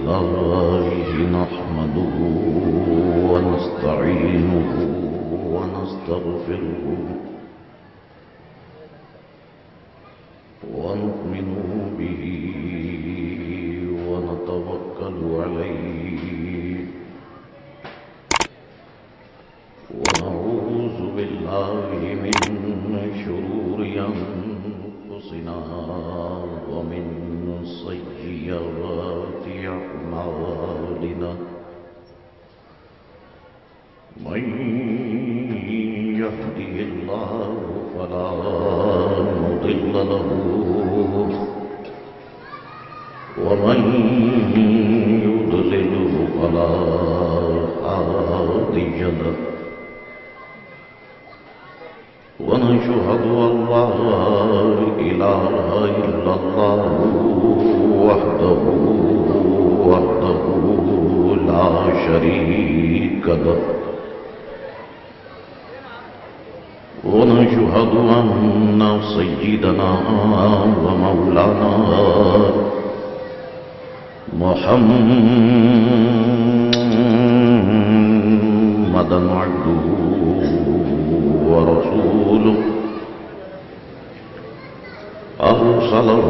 لله نحمده ونستعينه ونستغفره ونؤمن به ونتوكل عليه ونعوذ بالله من شرور أنفسنا ومن سيئات أعمالنا من يهده الله فلا مضل له ومن يضلله فلا هادي له ونشهد أن لا إله إلا الله وحده لا شريك له ونشهد أن سيدنا ومولانا محمدا عبده ورسوله أرسله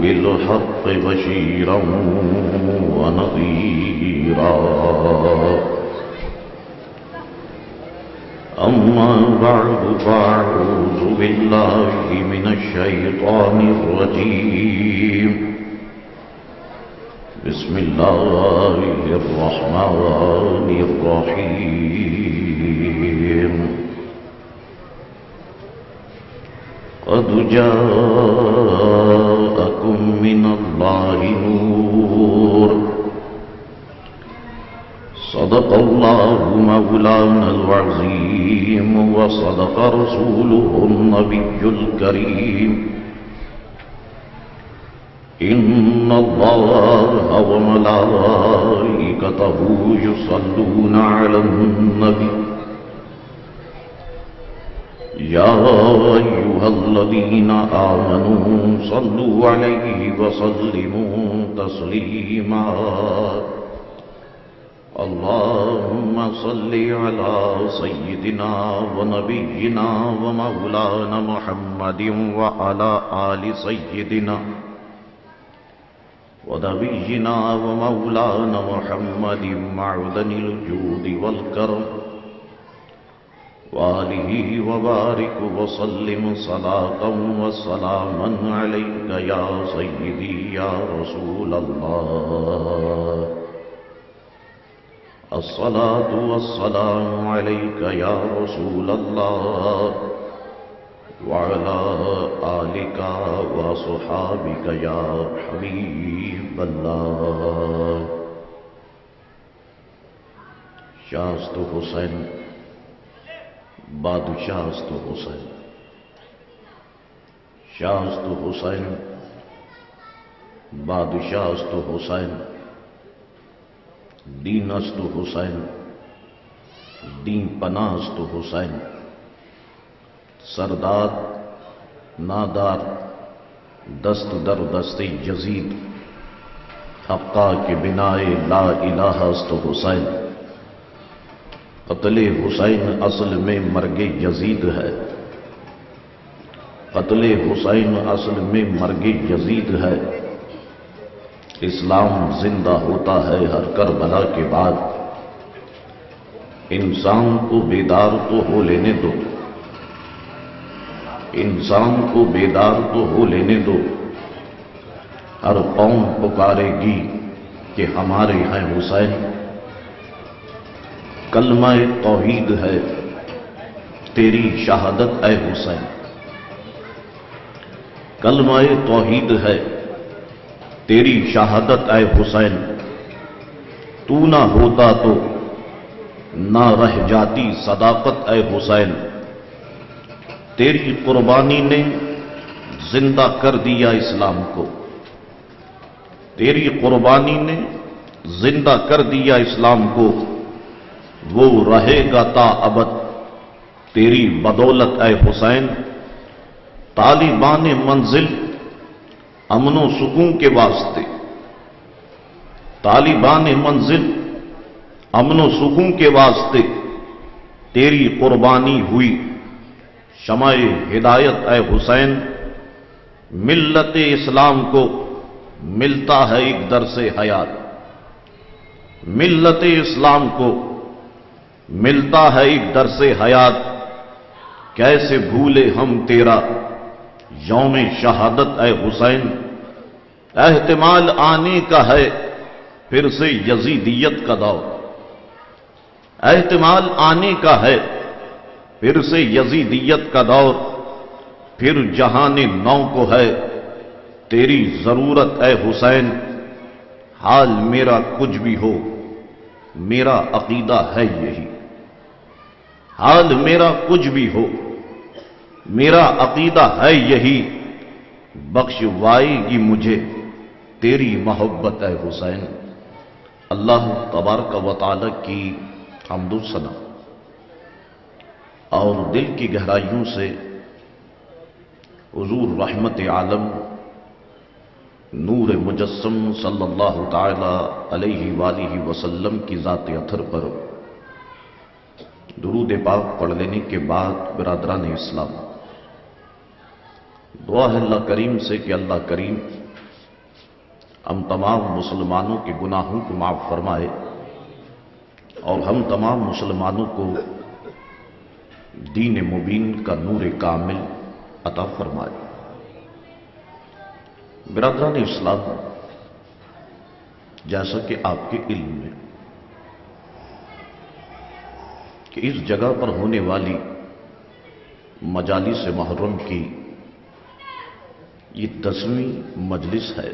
بالحق بشيرا ونذيرا أما بعد فأعوذ بالله من الشيطان الرجيم بسم الله الرحمن الرحيم قد جاءكم من الله نور صدق الله مولانا العظيم وصدق رسوله النبي الكريم إن الله وملائكته يصلون على النبي يا أيها الذين آمنوا صلوا عليه وسلموا تسليما اللهم صل على سيدنا ونبينا ومولانا محمد وعلى آل سيدنا ونبينا ومولانا محمد معدن الجود والكرم وآله وبارك وسلم صلاة وسلاما عليك يا سيدي يا رسول الله الصلاة والسلام عليك يا رسول الله وعلى آلك وصحابك يا حبيب الله شاست حسین بادشاہست حسین شاست حسین بادشاہست حسین دینست حسین دین پناہست حسین سرداد نادار دست در دست یزید حقا کے بنائے لا الہ است حسین قتل حسین اصل میں مرگ یزید ہے قتل حسین اصل میں مرگ یزید ہے اسلام زندہ ہوتا ہے ہر کربلا کے بعد انسان کو بیدار تو ہو لینے دو انسان کو بیدار تو ہو لینے دو ہر قوم پکارے گی کہ ہمارے ہیں حسین کلمہ توحید ہے تیری شہادت اے حسین کلمہ توحید ہے تیری شہادت اے حسین تو نہ ہوتا تو نہ رہ جاتی صداقت اے حسین تیری قربانی نے زندہ کر دیا اسلام کو تیری قربانی نے زندہ کر دیا اسلام کو وہ رہے گا تا ابد تیری بدولت اے حسین طالبان منزل امن و سکون کے واسطے तालिबान मंजिल अमन व सुकून के वास्ते तेरी कुर्बानी हुई। शमाए हिदायत ए हुसैन, मिल्लत इस्लाम को मिलता है एक दरसे हयात। मिल्लत इस्लाम को मिलता है एक दरसे हयात। कैसे भूले हम तेरा यौम शहादत ए हुसैन। एहतिमाल आने का है फिर से यजीदियत का दौर। एहतिमाल आने का है फिर से यजीदियत का दौर। फिर जहाने नौ को है तेरी जरूरत ए हुसैन। हाल मेरा कुछ भी हो मेरा अकीदा है यही। हाल मेरा कुछ भी हो मेरा अकीदा है यही। बख्शवाएगी मुझे तेरी मोहब्बत ए हुसैन। अल्लाह तबारक व तआला की हम्दो सना और दिल की गहराइयों से हुजूर रहमत आलम नूर मुजस्सम सल्लल्लाहु ताला अलैहि वालिहि वसल्लम की ज़ात अथर पर दुरूद पाक पढ़ लेने के बाद बिरादरान इस्लाम, दुआ है अल्लाह करीम से कि अल्लाह करीम हम तमाम मुसलमानों के गुनाहों को माफ फरमाए और हम तमाम मुसलमानों को दीन मुबीन का नूर कामिल अता फरमाए। बिरादरान इस्लाम, जैसा कि आपके इल्म में कि इस जगह पर होने वाली मजालिस मुहर्रम की ये 10वीं मजलिस है,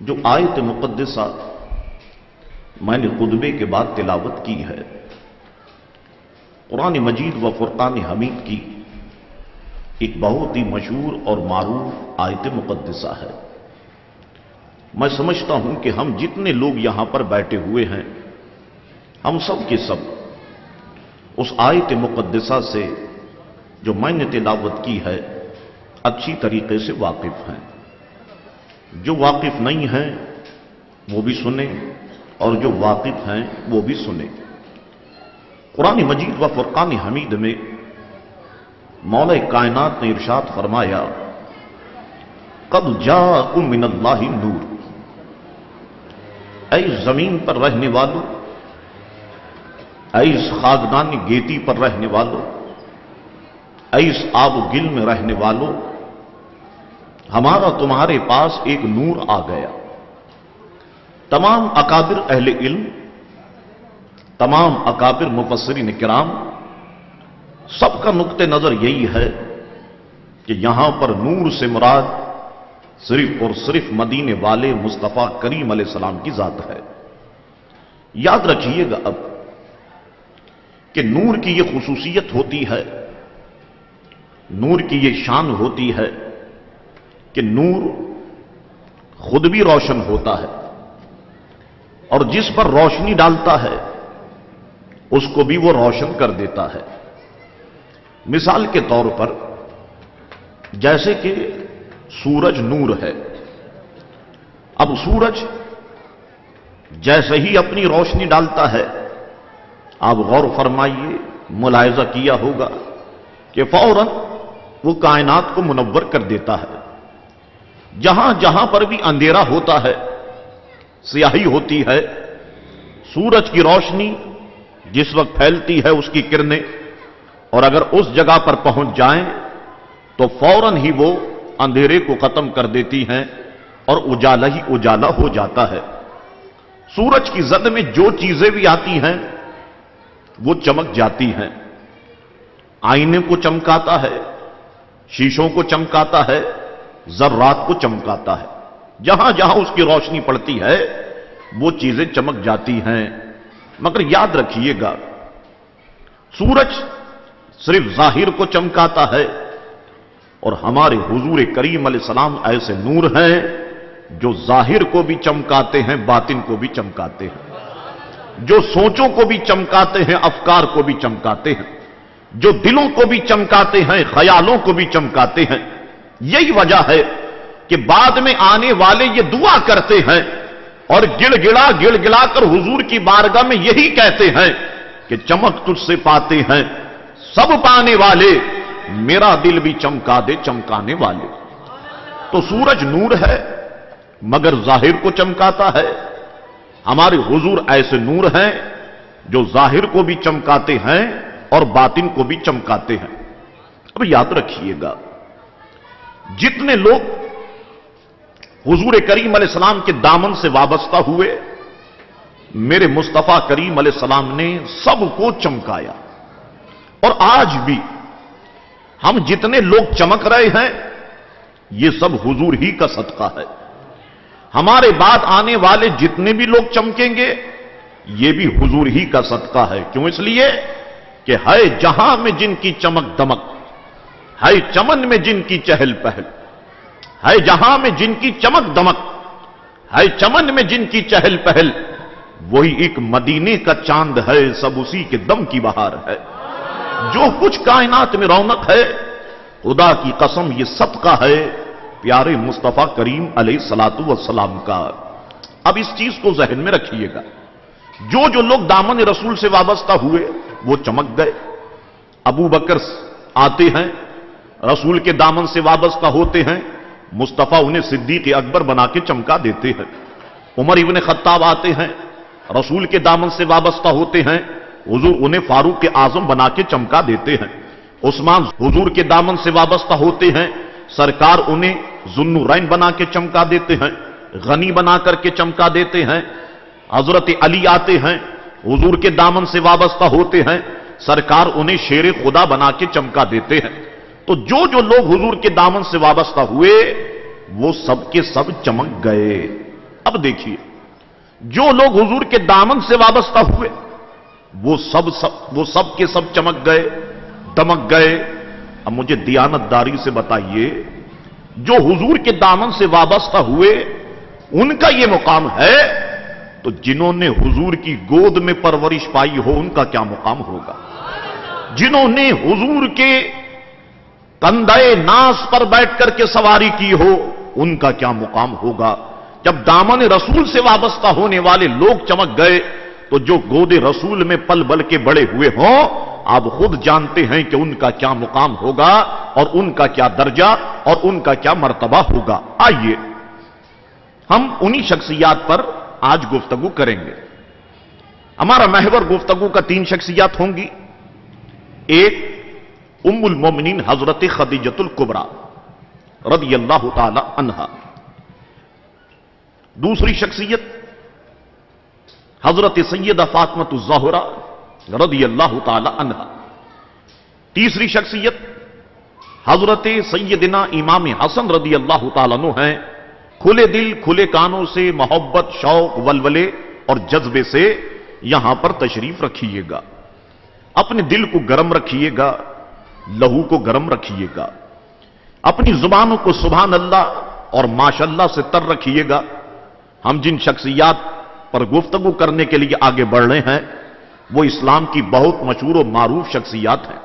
जो आयत मुक़द्दसा मैंने खुतबे के बाद तिलावत की है, कुरान मजीद व फुरकान हमीद की एक बहुत ही मशहूर और मारूफ आयत मुक़द्दसा है। मैं समझता हूं कि हम जितने लोग यहां पर बैठे हुए हैं, हम सब के सब उस आयत मुक़द्दसा से जो मैंने तिलावत की है अच्छी तरीके से वाकिफ हैं। जो वाकिफ नहीं हैं वो भी सुने और जो वाकिफ हैं वो भी सुने। कुरान मजीद व फुरकान हमीद में मौला कायनात ने इरशाद फरमाया, क़द जाअकुम मिनल्लाहि नूर। ऐ जमीन पर रहने वालों, ऐ इस खाकदान गेटी पर रहने वालों, ऐ इस आबगिल में रहने वालों, हमारा तुम्हारे पास एक नूर आ गया। तमाम अकाबिर अहले इल्म, तमाम अकाबिर मुफस्सिरीन किराम, सबका नुक्ते नजर यही है कि यहां पर नूर से मुराद सिर्फ और सिर्फ मदीने वाले मुस्तफा करीम अलैहिस्सलाम की जात है। याद रखिएगा अब कि नूर की यह खुसूसियत होती है, नूर की यह शान होती है कि नूर खुद भी रोशन होता है और जिस पर रोशनी डालता है उसको भी वो रोशन कर देता है। मिसाल के तौर पर जैसे कि सूरज नूर है। अब सूरज जैसे ही अपनी रोशनी डालता है, आप गौर फरमाइए, मुलाहिजा किया होगा कि फौरन वो कायनात को मुनव्वर कर देता है। जहां जहां पर भी अंधेरा होता है, स्याही होती है, सूरज की रोशनी जिस वक्त फैलती है उसकी किरणें, और अगर उस जगह पर पहुंच जाएं तो फौरन ही वो अंधेरे को खत्म कर देती हैं और उजाला ही उजाला हो जाता है। सूरज की जद में जो चीजें भी आती हैं वो चमक जाती हैं। आईने को चमकाता है, शीशों को चमकाता है, जर्रात को चमकाता है। जहां जहां उसकी रोशनी पड़ती है वो चीजें चमक जाती हैं। मगर याद रखिएगा, सूरज सिर्फ जाहिर को चमकाता है और हमारे हुजूर करीम अलैहिस्सलाम ऐसे नूर हैं जो जाहिर को भी चमकाते हैं, बातिन को भी चमकाते हैं, जो सोचों को भी चमकाते हैं, अफकार को भी चमकाते हैं, जो दिलों को भी चमकाते हैं, ख्यालों को भी चमकाते हैं। यही वजह है कि बाद में आने वाले ये दुआ करते हैं اور गिड़ गिड़ा कर हुजूर की बारगाह में यही कहते हैं कि चमक तुझसे पाते हैं सब पाने वाले, मेरा दिल भी चमका दे चमकाने वाले। तो सूरज नूर है मगर जाहिर को चमकाता है। हमारे हुजूर ऐसे नूर हैं जो जाहिर को भी चमकाते हैं और बातिन को भी चमकाते हैं। अब याद रखिएगा, जितने लोग हुजूर करीम अलैहिस्सलाम के दामन से वाबस्ता हुए, मेरे मुस्तफा करीम अलैहिस्सलाम ने सबको चमकाया। और आज भी हम जितने लोग चमक रहे हैं, ये सब हुजूर ही का सदका है। हमारे बाद आने वाले जितने भी लोग चमकेंगे, ये भी हुजूर ही का सदका है। क्यों? इसलिए कि है जहां में जिनकी चमक दमक, है चमन में जिनकी चहल पहल, है जहां में जिनकी चमक दमक, है चमन में जिनकी चहल पहल, वही एक मदीने का चांद है, सब उसी के दम की बहार है। जो कुछ कायनात में रौनक है, खुदा की कसम ये सदका है प्यारे मुस्तफा करीम अलैहिस्सलातु वस्सलाम का। अब इस चीज को जहन में रखिएगा, जो लोग दामन रसूल से वाबस्ता हुए वो चमक गए। अबू बकर आते हैं, रसूल के दामन से वाबस्ता होते हैं, मुस्तफा उन्हें सिद्दीक अकबर बना के चमका देते हैं। उमर इब्न खत्ताब आते हैं, रसूल के दामन से वाबस्ता होते हैं, हुजूर उन्हें फारूक आजम बना के चमका देते हैं। उस्मान हुजूर के दामन से वाबस्ता होते हैं, सरकार उन्हें जुन्नुरैन बना के चमका देते हैं, गनी बना करके चमका देते हैं। हजरत अली आते हैं, हुजूर के दामन से वाबस्ता होते हैं, सरकार उन्हें शेर खुदा बना के चमका देते हैं। तो जो लोग हुजूर के दामन से वाबस्ता हुए वो सबके सब चमक गए। अब देखिए, जो लोग हुजूर के दामन से वाबस्ता हुए वो सब के सब चमक गए, दमक गए। अब मुझे दियानतदारी से बताइए, जो हुजूर के दामन से वाबस्ता हुए उनका यह मुकाम है, तो जिन्होंने हुजूर की गोद में परवरिश पाई हो उनका क्या मुकाम होगा? जिन्होंने हुजूर के कंधे नास पर बैठ करके सवारी की हो उनका क्या मुकाम होगा? जब दामन रसूल से वाबस्ता होने वाले लोग चमक गए, तो जो गोदे रसूल में पल बल के बड़े हुए हों, आप खुद जानते हैं कि उनका क्या मुकाम होगा और उनका क्या दर्जा और उनका क्या मर्तबा होगा। आइए हम उन्हीं शख्सियात पर आज गुफ्तगू करेंगे। हमारा महवर गुफ्तगू का 3 शख्सियात होंगी। एक उम्मुल मोमिनीन हजरत खदीजतुल कुबरा रदियल्लाहु ताला अन्हा। दूसरी शख्सियत हजरत सैयदा फातिमा ज़हरा रदियल्लाहु ताला अन्हा। तीसरी शख्सियत हजरत सैयदना इमाम हसन रदियल्लाहु ताला अन्हु हैं। खुले दिल खुले कानों से मोहब्बत शौक वलवले और जज्बे से यहां पर तशरीफ रखिएगा। अपने दिल को गर्म रखिएगा, लहू को गर्म रखिएगा, अपनी जुबानों को सुभान अल्लाह और माशाअल्लाह से तर रखिएगा। हम जिन शख्सियात पर गुफ्तगू करने के लिए आगे बढ़ रहे हैं वो इस्लाम की बहुत मशहूर और मारूफ शख्सियात हैं।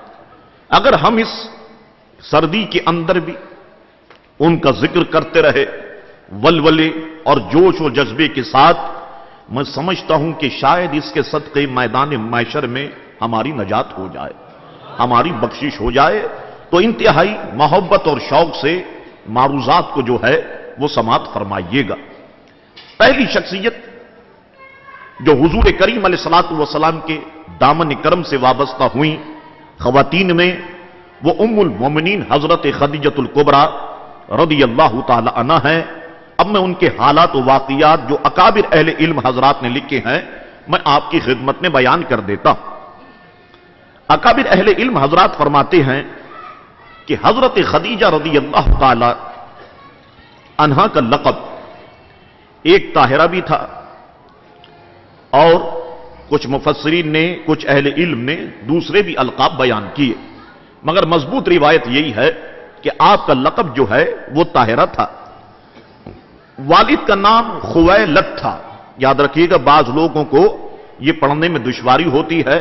अगर हम इस सर्दी के अंदर भी उनका जिक्र करते रहे वलवले और जोश और जज्बे के साथ, मैं समझता हूं कि शायद इसके सदक़े मैदान मैशर में हमारी नजात हो जाए, हमारी बख्शिश हो जाए। तो इंतहाई मोहब्बत और शौक से मारूजात को जो है वो समात फरमाइएगा। पहली शख्सियत जो हुजूर करीम अलैहिस्सलातु वस्सलाम के दामन करम से वाबस्ता हुई खवातीन में, वो उम्मुल मोमिनीन हजरत खदीजतुल कुबरा रदियल्लाहु ताला अन्हा है। अब मैं उनके हालात व वाक़ियात जो अकाबिर अहले इल्म हजरात ने लिखे हैं मैं आपकी खिदमत में बयान कर देता हूं। अकाबिर अहले इल्म हजरात फरमाते हैं कि हजरत खदीजा रदियल्लाहु ताला अन्हा का लक़ब एक ताहिरा भी था, और कुछ मुफस्सिरीन ने, कुछ अहले इल्म ने दूसरे भी अलकाब बयान किए, मगर मजबूत रिवायत यही है कि आपका लक़ब जो है वो ताहिरा था। वालिद का नाम खुवैलद था। याद रखिएगा, बाज लोगों को यह पढ़ने में दुश्वारी होती है,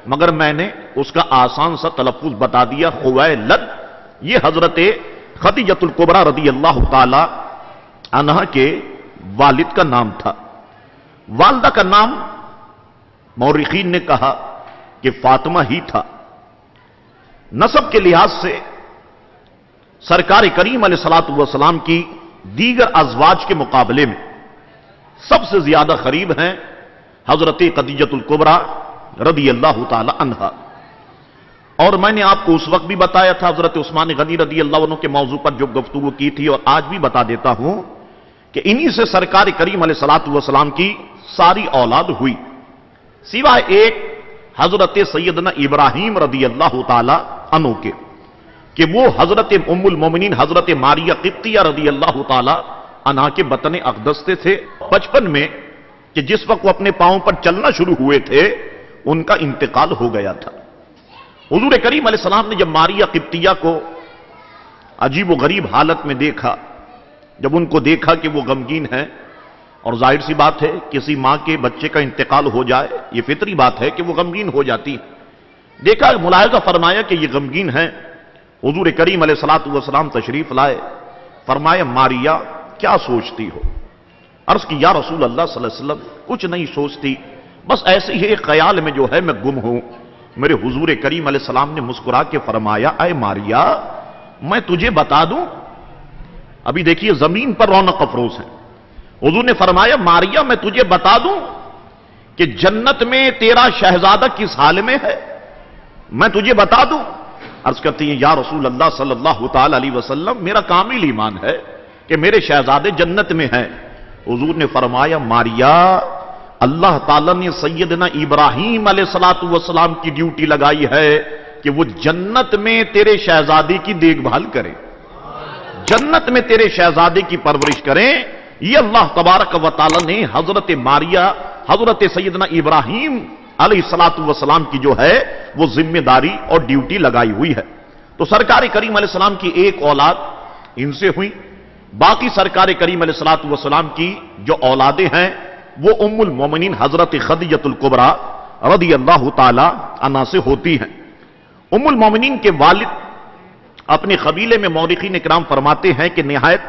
मगर मैंने उसका आसान सा तलफ्फुज बता दिया, खुवैलद। यह हजरत खदीजतुल कुबरा रदियल्लाहु ताला अन्हा के वालिद का नाम था। والدہ کا نام مورخین نے کہا کہ فاطمہ ہی تھا۔ نسب کے لحاظ سے سرکار کریم علیہ الصلوۃ والسلام کی دیگر ازواج کے مقابلے میں سب سے زیادہ قریب ہیں حضرت خدیجۃ الکبریٰ رضی اللہ تعالی عنہا۔ اور میں نے آپ کو اس وقت بھی بتایا تھا حضرت عثمان غنی رضی اللہ عنہ کے موضوع پر جو گفتگو کی تھی، اور آج بھی بتا دیتا ہوں کہ انہی سے سرکار کریم علیہ الصلوۃ والسلام کی ساری اولاد ہوئی، سوائے ایک حضرت سیدنا ابراہیم رضی اللہ تعالی عنہ کے، کہ وہ حضرت ام المومنین حضرت ماریہ قبطیہ رضی اللہ تعالی عنہا کے بطن اقدس تھے۔ بچپن میں کہ جس وقت وہ اپنے پاؤں پر چلنا شروع ہوئے تھے ان کا انتقال ہو گیا تھا۔ حضور کریم علیہ السلام نے جب ماریہ قبطیہ کو عجیب و غریب حالت میں دیکھا، جب ان کو دیکھا کہ وہ غمگین ہیں، اور ظاہر سی بات ہے کسی ماں کے بچے کا انتقال ہو جائے یہ فطری بات ہے کہ وہ غمگین ہو جاتی ہے، دیکھا ملاحظہ فرمایا کہ یہ غمگین ہیں، حضور کریم علیہ الصلوۃ والسلام تشریف لائے، فرمایا ماریہ کیا سوچتی ہو؟ عرض کی یا رسول اللہ صلی اللہ علیہ وسلم کچھ نہیں سوچتی، بس ایسے ہی ایک خیال میں جو ہے میں گم ہوں۔ میرے حضور کریم علیہ السلام نے مسکرا کے فرمایا اے ماریہ میں تجھے بتا دوں، ابھی دیکھیے زمین پر رونق افروز ہے، حضور نے فرمایا ماریہ میں تجھے بتا دوں کہ جنت میں تیرا شہزادہ کس حال میں ہے، میں تجھے بتا دوں؟ عرض کرتی ہیں یا رسول اللہ صلی اللہ تعالی علیہ وسلم میرا کامل ایمان ہے کہ میرے شہزادے جنت میں ہیں۔ حضور نے فرمایا ماریہ اللہ تعالیٰ نے سیدنا ابراہیم علیہ الصلوۃ والسلام کی ڈیوٹی لگائی ہے کہ وہ جنت میں تیرے شہزادے کی دیکھ بھال کریں، جنت میں تیرے شہزادے کی پرورش کریں۔ یہ اللہ تبارک و تعالیٰ نے حضرت ماریہ حضرت سیدنا ابراہیم علیہ الصلوۃ والسلام کی جو ہے وہ ذمہ داری اور ڈیوٹی لگائی ہوئی ہے۔ تو سرکار کریم علیہ السلام کی ایک اولاد ان سے ہوئی، باقی سرکار کریم علیہ الصلوۃ والسلام کی جو اولادیں ہیں وہ ام المومنین حضرت خدیجۃ الکبریٰ رضی اللہ تعالی عنہا سے ہوتی ہیں۔ ام المومنین کے والد اپنے قبیلے میں مورخین اکرام فرماتے ہیں کہ نہایت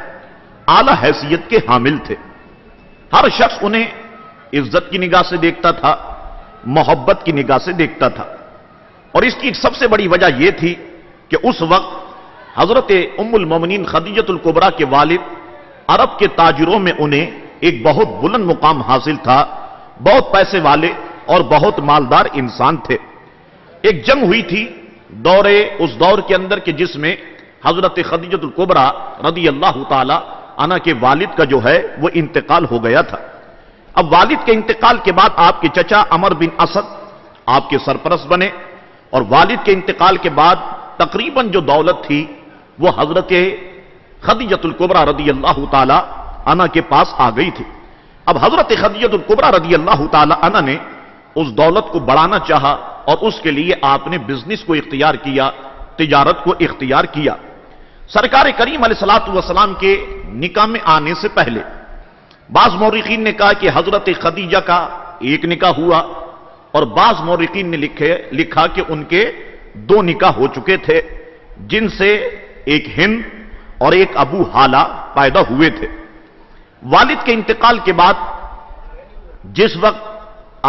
اعلی حیثیت کے حامل تھے، ہر شخص انہیں عزت کی نگاہ سے دیکھتا تھا، محبت کی نگاہ سے دیکھتا تھا، اور اس کی سب سے بڑی وجہ یہ تھی کہ اس وقت حضرت ام المومنین خدیجۃ الکبریٰ کے والد عرب کے تاجروں میں انہیں ایک بہت بلند مقام حاصل تھا، بہت پیسے والے اور بہت مالدار انسان تھے۔ ایک جنگ ہوئی تھی اس دور کے اندر کہ جس میں حضرت خدیجۃ الکبریٰ رضی اللہ تعالی عنہا کے والد کا جو ہے وہ انتقال ہو گیا تھا۔ اب والد کے انتقال کے بعد آپ کے چچا عمر بن اسد آپ کے سرپرست بنے، اور والد کے انتقال کے بعد تقریباً جو دولت تھی وہ حضرت خدیجۃ الکبریٰ رضی اللہ تعالی عنہا کے پاس آ گئی تھی۔ اب حضرت خدیجۃ الکبریٰ رضی اللہ تعالی عنہا نے اس دولت کو بڑھانا چاہا، اور اس کے لیے آپ نے بزنس کو اختیار کیا، تجارت کو اختیار کیا۔ سرکار کریم علیہ الصلوۃ والسلام کے نکاح میں آنے سے پہلے بعض مورخین نے کہا کہ حضرت خدیجہ کا ایک نکاح ہوا، اور بعض مورخین نے لکھا کہ ان کے 2 نکاح ہو چکے تھے، جن سے ایک ہند اور ایک ابو حالہ پیدا ہوئے تھے۔ والد کے انتقال کے بعد جس وقت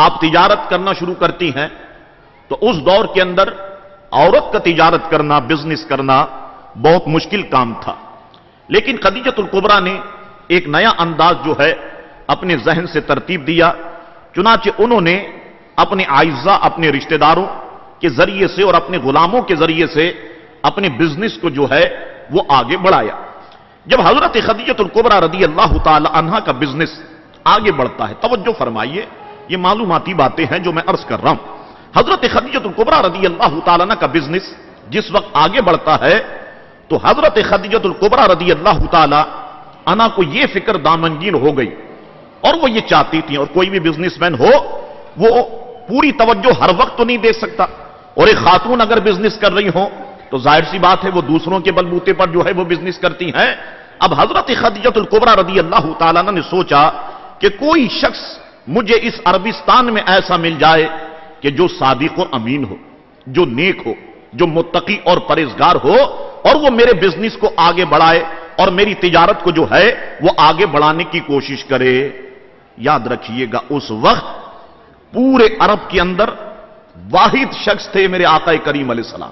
آپ تجارت کرنا شروع کرتی ہیں تو اس دور کے اندر عورت کا تجارت کرنا، بزنس کرنا بہت مشکل کام تھا، لیکن خدیجۃ الکبریٰ نے ایک نیا انداز جو ہے اپنے ذہن سے ترتیب دیا، چنانچہ انہوں نے اپنے اعزاء اپنے رشتہ داروں کے ذریعے سے اور اپنے غلاموں کے ذریعے سے اپنے بزنس کو جو ہے وہ آگے بڑھایا۔ جب حضرت خدیجۃ الکبریٰ رضی اللہ تعالی عنہا کا بزنس آگے بڑھتا ہے، توجہ فرمائیے یہ معلوماتی باتیں ہیں جو میں عرض کر رہا ہوں، حضرت خدیجۃ الکبریٰ رضی اللہ تعالی عنہا کا بزنس جس وقت آگے بڑھتا ہے تو حضرت خدیجۃ الکبریٰ رضی اللہ تعالی عنہا کو یہ فکر دامنگیر ہو گئی، اور وہ یہ چاہتی تھی، اور کوئی بھی بزنس مین ہو وہ پوری توجہ ہر وقت تو نہیں دے سکتا، اور ایک خاتون اگر بزنس کر رہی ہو تو ظاہر سی بات ہے وہ دوسروں کے بلبوتے پر جو ہے وہ بزنس کرتی ہیں۔ اب حضرت خدیجۃ الکبریٰ رضی اللہ تعالیٰ عنہ نے سوچا کہ کوئی شخص مجھے اس عربستان میں ایسا مل جائے کہ جو صادق و امین ہو، جو نیک ہو، جو متقی اور پرہیزگار ہو، اور وہ میرے بزنس کو آگے بڑھائے اور میری تجارت کو جو ہے وہ آگے بڑھانے کی کوشش کرے۔ याद रखिएगा उस वक्त पूरे अरब के अंदर वाहिद शख्स थे मेरे आका करीम अलैहिस्सलाम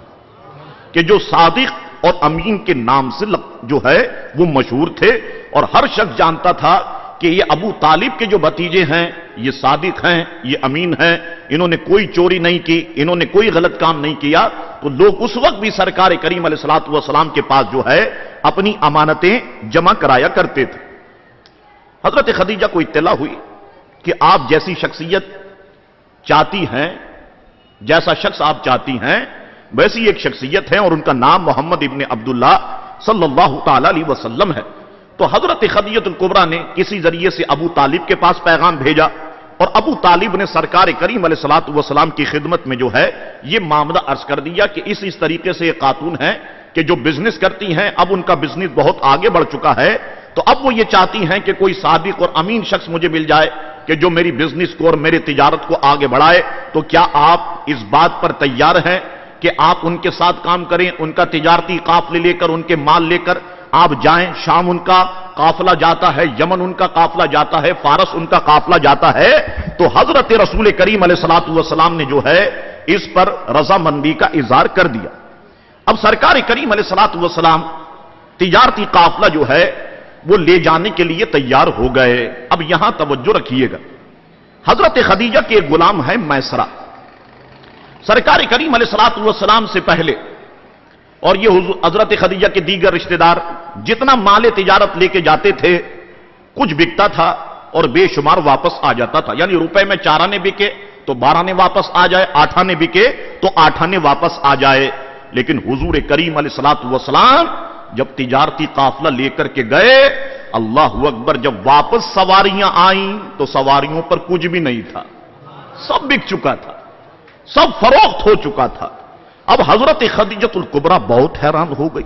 कि जो सादिक और अमीन के नाम से जो है वो मशहूर थे, और हर शख्स जानता था कि ये अबू तालिब के जो भतीजे हैं ये सादिक हैं, ये अमीन हैं, इन्होंने कोई चोरी नहीं की, इन्होंने कोई गलत काम नहीं किया। तो लोग उस वक्त भी सरकार करीम अलैहिस्सलातु वस्सलाम के पास जो है अपनी अमानतें जमा कराया करते थे। हजरत खदीजा को इत्तला हुई कि आप जैसी शख्सियत चाहती हैं, जैसा शख्स आप चाहती हैं वैसी एक शख्सियत है, और उनका नाम मोहम्मद इब्ने अब्दुल्लाह सल्लल्लाहु ताला अलैहि वसल्लम है। तो हजरत खदीजतुल कुबरा ने किसी जरिए से अबू तालिब के पास पैगाम भेजा, और अबू तालिब ने सरकार करीम अलैहिस्सलातु वस्सलाम की खिदमत में जो है ये मामला अर्ज कर दिया कि इस तरीके से ये खातून है कि जो बिजनेस करती हैं, अब उनका बिजनेस बहुत आगे बढ़ चुका है, तो अब वो ये चाहती हैं कि कोई सादिक और अमीन शख्स मुझे मिल जाए कि जो मेरी बिजनेस को और मेरी तिजारत को आगे बढ़ाए। तो क्या आप इस बात पर तैयार हैं कि आप उनके साथ काम करें, उनका तिजारती काफले लेकर, उनके माल लेकर आप जाएं? शाम उनका काफला जाता है, यमन उनका काफला जाता है, फारस उनका काफला जाता है। तो हजरत रसूल करीम अलैहिस्सलातु वस्सलाम ने जो है इस पर रजामंदी का इजहार कर दिया। अब सरकार करीम अलैहिस्सलातु वस्सलाम तिजारती काफला जो है वो ले जाने के लिए तैयार हो गए। अब यहां तवज्जो रखिएगा, हजरत खदीजा के गुलाम है मैसरा, सरकार करीम अलैहिस्सलातु वस्सलाम से पहले, और ये हजरत खदीजा के दीगर रिश्तेदार जितना माल तिजारत लेके जाते थे कुछ बिकता था और बेशुमार वापस आ जाता था। यानी रुपए में 4 आने बिके तो 12 आने वापस आ जाए, 8 आने बिके तो 8 आने वापस आ जाए। लेकिन हुजूर करीम अलैहिस्सलातु वस्सलाम जब तिजारती काफला लेकर के गए, अल्लाहु अकबर, जब वापस सवारियां आईं तो सवारियों पर कुछ भी नहीं था, सब बिक चुका था, सब फरोख्त हो चुका था। अब हजरत खदीजतुल कुबरा बहुत हैरान हो गई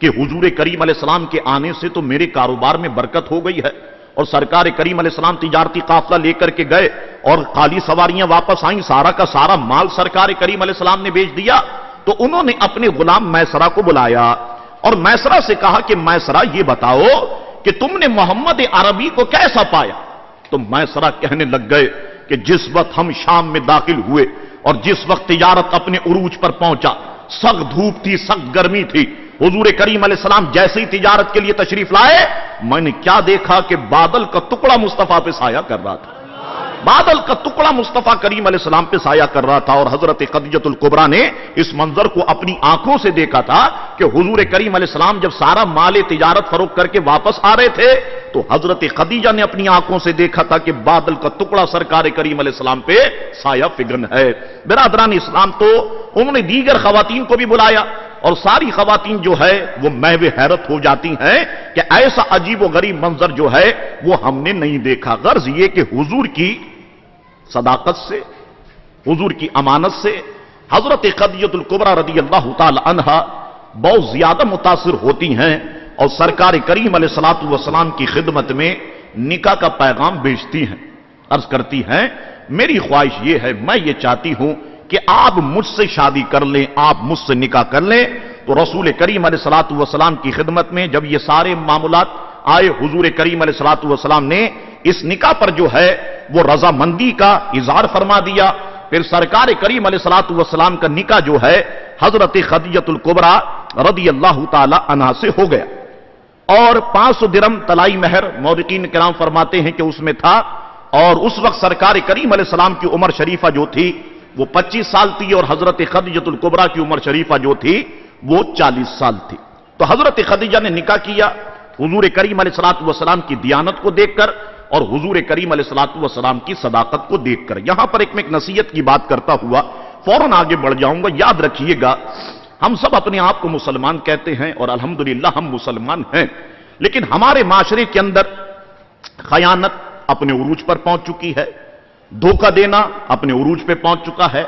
कि हुजूर करीम अलैहिस्सलाम के आने से तो मेरे कारोबार में बरकत हो गई है, और सरकार करीम अलैहिस्सलाम तिजारती काफला लेकर के गए और खाली सवारियां वापस आईं, सारा का सारा माल सरकार करीम अलैहिस्सलाम ने बेच दिया। तो उन्होंने अपने गुलाम मैसरा को बुलाया और मैसरा से कहा कि मैसरा ये बताओ कि तुमने मोहम्मद अरबी को कैसा पाया? तो मैसरा कहने लग गए कि जिस वक्त हम शाम में दाखिल हुए और जिस वक्त तिजारत अपने उरूज पर पहुंचा, सख्त धूप थी, सख्त गर्मी थी, हुजूर करीम अलैहिस्सलाम जैसे ही तिजारत के लिए तशरीफ लाए, मैंने क्या देखा कि बादल का टुकड़ा मुस्तफा पे साया कर रहा था, बादल का टुकड़ा मुस्तफा करीम अलैहिस्सलाम पे साया कर रहा था। और हजरत खदीजतुल कुबरा ने इस मंजर को अपनी आंखों से देखा था कि हुजूर करीम अलैहिस्सलाम जब सारा माल तिजारत फरोख्त करके वापस आ रहे थे तो हजरत खदीजा ने अपनी आंखों से देखा था कि बादल का टुकड़ा सरकार करीम अलैहिस्सलाम पे साया फिगन है। बिरादरान इस्लाम, तो उन्होंने दीगर खवातीन को भी बुलाया और सारी खवातीन जो है वो महवे हैरत हो जाती हैं कि ऐसा अजीब व गरीब मंजर जो है वो हमने नहीं देखा। गर्ज ये कि हुजूर की सदाकत से, हुजूर की अमानत से हजरत खदीजतुल कुबरा रदियल्लाहु ताला अन्हा बहुत ज्यादा मुतासिर होती हैं और सरकार करीम अलैहिस्सलातु वस्सलाम की खिदमत में निकाह का पैगाम भेजती हैं। अर्ज करती हैं, मेरी ख्वाहिश ये है, मैं ये चाहती हूं कि आप मुझसे शादी कर लें, आप मुझसे निकाह कर लें। तो रसूल करीम अलैहिस्सलातु वस्सलाम की खिदमत में जब ये सारे मामूलात आए, हुजूर करीम अलैहिस्सलातु वस्सलाम ने इस निकाह पर जो है वो रजामंदी का इजहार फरमा दिया। फिर सरकार करीम अलैहिस्सलातु वस्सलाम का निकाह जो है हजरत खदीजतुल कुबरा रदियल्लाहु ताला अन्हा से हो गया, और 500 दिरहम तलाई महर मौरिकीन किराम फरमाते हैं कि उसमें था। और उस वक्त सरकार करीम अलैहिस्सलाम की उम्र शरीफा जो थी वो 25 साल थी, और हजरत खदीजतुल कुबरा की उम्र शरीफा जो थी वो 40 साल थी। तो हजरत खदीजा ने निकाह किया हुजूर करीम अलैहिस्सलातु वस्सलाम की दियानत को देखकर और हुजूर करीम अलैहिस्सलातु वस्सलाम की सदाकत को देखकर। यहां पर मैं एक नसीहत की बात करता हुआ फौरन आगे बढ़ जाऊंगा। याद रखिएगा, हम सब अपने आप को मुसलमान कहते हैं और अल्हम्दुलिल्लाह हम मुसलमान हैं, लेकिन हमारे माशरे के अंदर खयानत अपने उरूज पर पहुंच चुकी है, धोखा देना अपने उरूज पे पहुंच चुका है,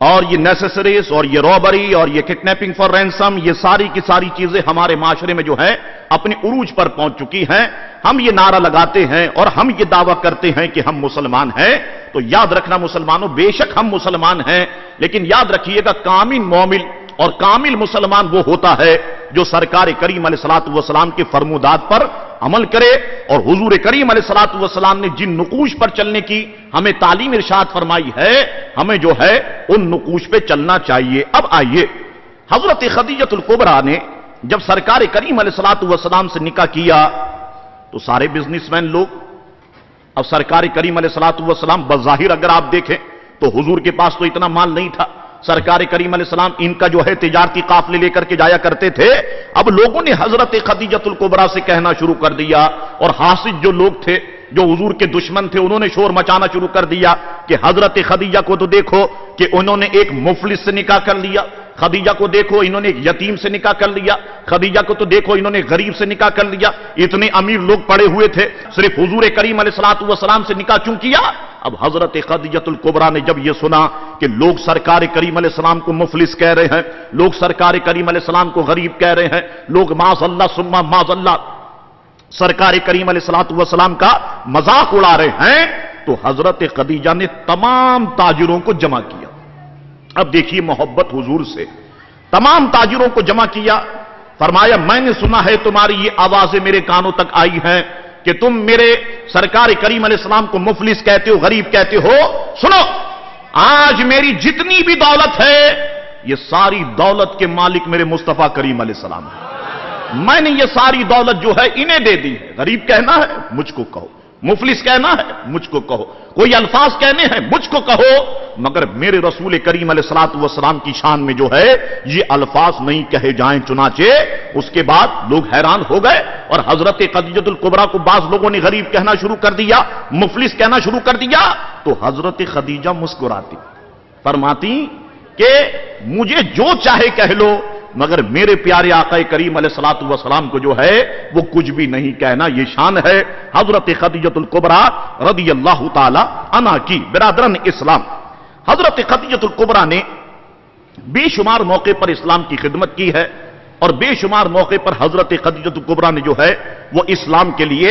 और ये नेसेसरीज और ये रॉबरी और ये किडनैपिंग फॉर रैंसम, ये सारी की सारी चीजें हमारे माशरे में जो है अपने उरूज पर पहुंच चुकी हैं। हम ये नारा लगाते हैं और हम ये दावा करते हैं कि हम मुसलमान हैं। तो याद रखना मुसलमानों, बेशक हम मुसलमान हैं, लेकिन याद रखिएगा कामिल मोमिन और कामिल मुसलमान वो होता है जो सरकार करीम अलैहिस्सलातु वस्सलाम के फरमुदात पर عمل کرے. اور حضور کریم علیہ الصلوۃ والسلام نے جن نقوش پر چلنے کی ہمیں تعلیم ارشاد فرمائی ہے, ہمیں جو ہے ان نقوش پہ چلنا چاہیے. اب آئیے, حضرت خدیجہ الکبریٰ نے جب سرکار کریم علیہ الصلوۃ والسلام سے نکاح کیا تو سارے بزنس مین لوگ, اب سرکار کریم علیہ الصلوۃ والسلام بظاہر اگر آپ دیکھیں تو حضور کے پاس تو اتنا مال نہیں تھا. سرکار کریم علیہ السلام ان کا جو ہے تجارتی قافلے لے کر کے جایا کرتے تھے. اب لوگوں نے حضرت خدیجہ الکبریٰ سے کہنا شروع کر دیا, اور حاسد جو لوگ تھے, جو حضور کے دشمن تھے, انہوں نے شور مچانا شروع کر دیا کہ حضرت خدیجہ کو تو دیکھو کہ انہوں نے ایک مفلس سے نکاح کر لیا, خدیجہ کو دیکھو انہوں نے ایک یتیم سے نکاح کر لیا, خدیجہ کو تو دیکھو انہوں نے غریب سے نکاح کر لیا. اتنے امیر لوگ پڑے ہوئے تھے, صرف حضور کریم علیہ الصلوۃ والسلام سے نکاح کیوں کیا؟ اب حضرت خدیجہ الکبریٰ نے جب یہ سنا کہ لوگ سرکار کریم علیہ السلام کو مفلس کہہ رہے ہیں, لوگ سرکار کریم علیہ السلام کو غریب کہہ رہے ہیں, لوگ معاذ اللہ ثم معاذ اللہ سرکار کریم علیہ الصلوۃ والسلام کا مذاق اڑا رہے ہیں, تو حضرت خدیجہ نے تمام تاجروں کو جمع کیا. اب دیکھیے محبت حضور سے, تمام تاجروں کو جمع کیا, فرمایا میں نے سنا ہے تمہاری یہ آوازیں میرے کانوں تک آئی ہیں کہ تم میرے سرکار کریم علیہ السلام کو مفلس کہتے ہو, غریب کہتے ہو. سنو, آج میری جتنی بھی دولت ہے یہ ساری دولت کے مالک میرے مصطفیٰ کریم علیہ السلام ہے. میں نے یہ ساری دولت جو ہے انہیں دے دی. غریب کہنا ہے مجھ کو کہو, مفلس کہنا ہے مجھ کو کہو, کوئی الفاظ کہنے ہیں مجھ کو کہو, مگر میرے رسول کریم علیہ الصلوۃ والسلام کی شان میں جو ہے یہ الفاظ نہیں کہے جائیں. چنانچہ اس کے بعد لوگ حیران ہو گئے, اور حضرت خدیجہ الکبریٰ کو بعض لوگوں نے غریب کہنا شروع کر دیا, مفلس کہنا شروع کر دیا. تو حضرت خدیجہ مسکراتی فرماتی کہ مجھے جو چاہے کہہ لو, مگر میرے پیارے آقا کریم علیہ الصلوۃ والسلام کو جو ہے وہ کچھ بھی نہیں کہنا. یہ شان ہے حضرت خدیجہ الکبریٰ رضی اللہ تعالی عنہا کی. برادران اسلام, حضرت خدیجہ الکبریٰ نے بے شمار موقع پر اسلام کی خدمت کی ہے, اور بے شمار موقع پر حضرت خدیجہ الکبریٰ نے جو ہے وہ اسلام کے لیے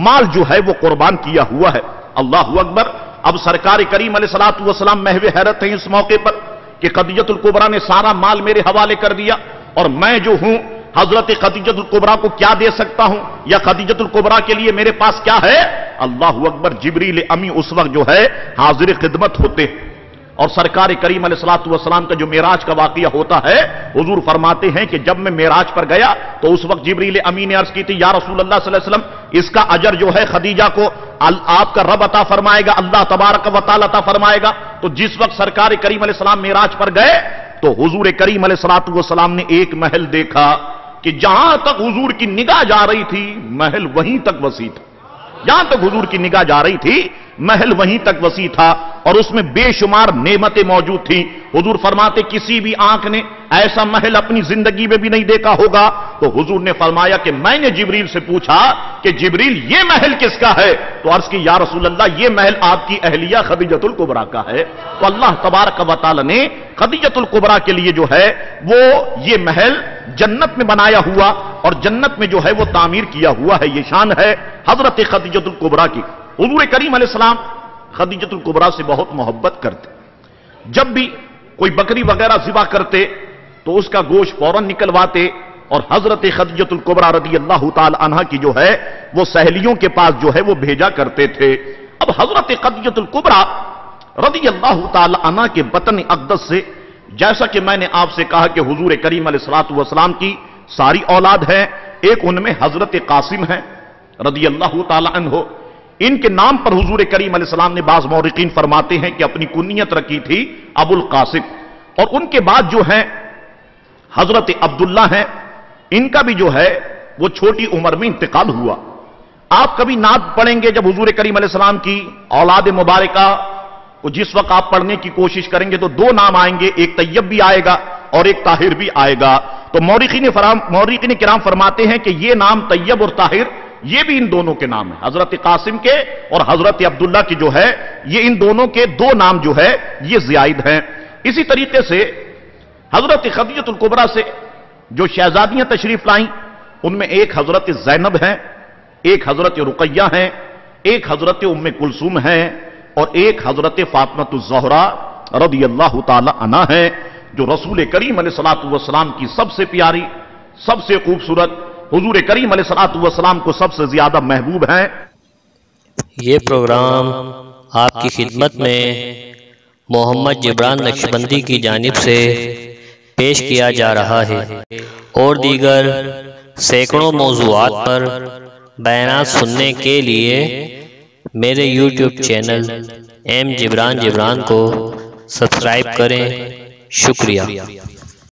مال جو ہے وہ قربان کیا ہوا ہے. اللہ اکبر. اب سرکار کریم علیہ الصلوۃ والسلام محو حیرت ہیں اس موقع پر کہ خدیجہ الکبریٰ نے سارا مال میرے حوالے کر دیا, اور میں جو ہوں حضرت خدیجہ الکبریٰ کو کیا دے سکتا ہوں, یا خدیجہ الکبریٰ کے لیے میرے پاس کیا ہے؟ اللہ اکبر. جبریل امی اس وقت جو ہے حاضر خدمت ہوتے, اور سرکار کریم علیہ الصلوۃ والسلام کا جو معراج کا واقعہ ہوتا ہے, حضور فرماتے ہیں کہ جب میں معراج پر گیا تو اس وقت جبریل امی نے عرض کی تھی, یا رسول اللہ صلی اللہ علیہ وسلم اس کا اجر جو ہے خدیجہ کو آپ کا رب عطا فرمائے گا, اللہ تبارک و تعالی عطا فرمائے گا. تو جس وقت سرکار کریم علیہ السلام معراج پر گئے تو حضور کریم علیہ الصلوۃ والسلام نے ایک محل دیکھا کہ جہاں تک حضور کی نگاہ جا رہی تھی محل وہیں تک وسیع تھا. جہاں تک حضور کی نگاہ جا رہی تھی محل وہیں تک وسیع تھا, اور اس میں بے شمار نعمتیں موجود تھیں. حضور فرماتے کسی بھی آنکھ نے ایسا محل اپنی زندگی میں بھی نہیں دیکھا ہوگا. تو حضور نے فرمایا کہ میں نے جبریل سے پوچھا کہ جبریل یہ محل کس کا ہے؟ تو عرض کی یا رسول اللہ یہ محل آپ کی اہلیہ خدیجہ الکبریٰ کا ہے. تو اللہ تبارک و تعالی نے خدیجہ الکبریٰ کے لیے جو ہے وہ یہ محل جنت میں بنایا ہوا, اور جنت میں جو ہے وہ تعمیر کیا ہوا ہے. یہ شان ہے حضرت خدیجہ الکبریٰ کی. حضور کریم علیہ السلام خدیجہ الکبریٰ سے بہت محبت کرتے. جب بھی کوئی بکری وغیرہ ذبح کرتے تو اس کا گوشت فوراً نکلواتے, اور حضرت خدیجہ الکبریٰ رضی اللہ تعالی عنہا کی جو ہے وہ سہیلیوں کے پاس جو ہے وہ بھیجا کرتے تھے. اب حضرت خدیجہ الکبریٰ رضی اللہ تعالی عنہا کے بطن اقدس سے, جیسا کہ میں نے آپ سے کہا کہ حضور کریم علیہ الصلوۃ والسلام کی ساری اولاد ہے, ایک ان میں حضرت قاسم ہے رضی اللہ تعالی عنہ. ان کے نام پر حضور کریم علیہ السلام نے بعض مورخین فرماتے ہیں کہ اپنی کنیت رکھی تھی ابو القاسم. اور ان کے بعد جو ہیں حضرت عبداللہ ہیں, ان کا بھی جو ہے وہ چھوٹی عمر میں انتقال ہوا. آپ کبھی نعت پڑھیں گے جب حضور کریم علیہ السلام کی اولاد مبارکہ کو جس وقت آپ پڑھنے کی کوشش کریں گے تو دو نام آئیں گے, ایک طیب بھی آئے گا اور ایک طاہر بھی آئے گا. تو مورخین کرام فرماتے ہیں کہ یہ نام طیب اور طاہر یہ بھی ان دونوں کے نام ہیں, حضرت قاسم کے اور حضرت عبداللہ کی جو ہے یہ ان دونوں کے دو نام جو ہے یہ زائد ہیں. اسی طریقے سے حضرت خدیجہ الکبریٰ سے جو شہزادیاں تشریف لائیں ان میں ایک حضرت زینب ہیں, ایک حضرت رقیہ ہیں, ایک حضرت ام کلثوم ہیں, اور ایک حضرت فاطمہ الزہرا رضی اللہ تعالی عنہا ہیں, جو رسول کریم علیہ الصلوۃ والسلام کی سب سے پیاری, سب سے خوبصورت, हुजूर करीम अलैहिस्सलाम को सबसे ज्यादा महबूब हैं। ये प्रोग्राम आपकी खिदमत में मोहम्मद जिब्रान नक्शबंदी की जानिब से पेश किया जा रहा है और दीगर सैकड़ों मौज़ूआत पर बयानात सुनने के लिए मेरे YouTube चैनल एम जिब्रान को सब्सक्राइब करें। शुक्रिया।